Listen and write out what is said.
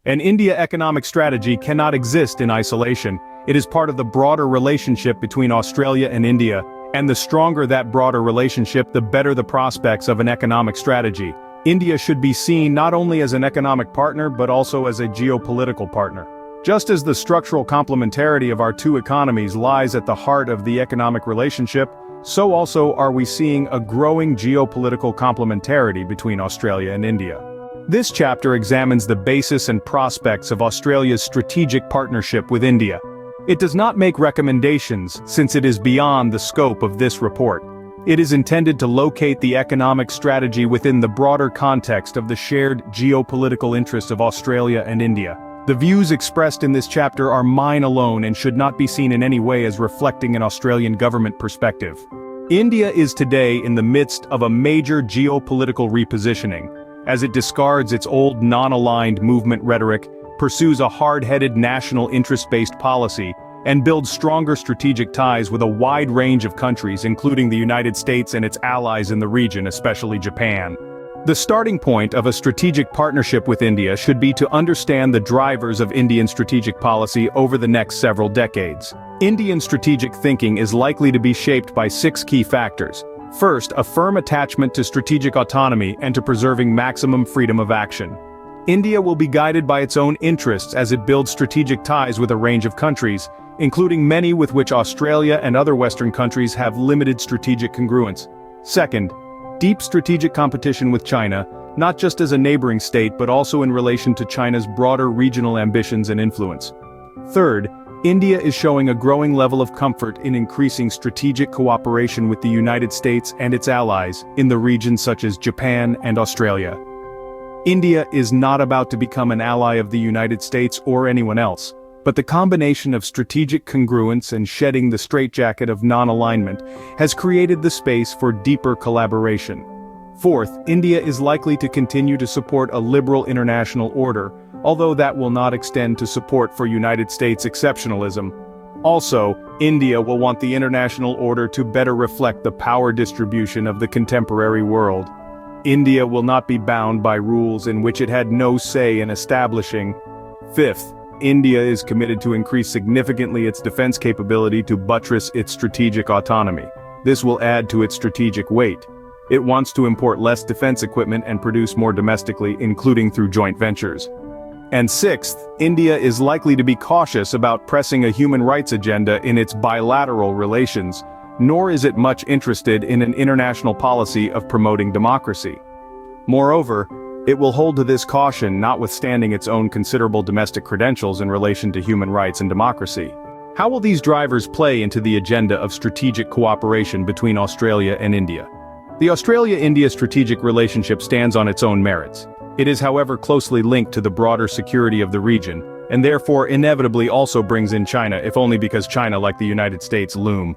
An India economic strategy cannot exist in isolation. It is part of the broader relationship between Australia and India, and the stronger that broader relationship, the better the prospects of an economic strategy. India should be seen not only as an economic partner but also as a geopolitical partner. Just as the structural complementarity of our two economies lies at the heart of the economic relationship, so also are we seeing a growing geopolitical complementarity between Australia and India. This chapter examines the basis and prospects of Australia's strategic partnership with India. It does not make recommendations, since it is beyond the scope of this report. It is intended to locate the economic strategy within the broader context of the shared geopolitical interests of Australia and India. The views expressed in this chapter are mine alone and should not be seen in any way as reflecting an Australian government perspective. India is today in the midst of a major geopolitical repositioning, as it discards its old non-aligned movement rhetoric, pursues a hard-headed national interest-based policy, and builds stronger strategic ties with a wide range of countries including the United States and its allies in the region, especially Japan. The starting point of a strategic partnership with India should be to understand the drivers of Indian strategic policy over the next several decades. Indian strategic thinking is likely to be shaped by 6 key factors. First, a firm attachment to strategic autonomy and to preserving maximum freedom of action. India will be guided by its own interests as it builds strategic ties with a range of countries, including many with which Australia and other Western countries have limited strategic congruence. Second, deep strategic competition with China, not just as a neighboring state but also in relation to China's broader regional ambitions and influence. Third, India is showing a growing level of comfort in increasing strategic cooperation with the United States and its allies in the region such as Japan and Australia. India is not about to become an ally of the United States or anyone else, but the combination of strategic congruence and shedding the straitjacket of non-alignment has created the space for deeper collaboration. Fourth, India is likely to continue to support a liberal international order, although that will not extend to support for United States exceptionalism. Also, India will want the international order to better reflect the power distribution of the contemporary world. India will not be bound by rules in which it had no say in establishing. Fifth, India is committed to increase significantly its defense capability to buttress its strategic autonomy. This will add to its strategic weight. It wants to import less defense equipment and produce more domestically, including through joint ventures. And sixth, India is likely to be cautious about pressing a human rights agenda in its bilateral relations, nor is it much interested in an international policy of promoting democracy. Moreover, it will hold to this caution notwithstanding its own considerable domestic credentials in relation to human rights and democracy. How will these drivers play into the agenda of strategic cooperation between Australia and India? The Australia-India strategic relationship stands on its own merits. It is, however, closely linked to the broader security of the region, and therefore inevitably also brings in China, if only because China, like the United States, loom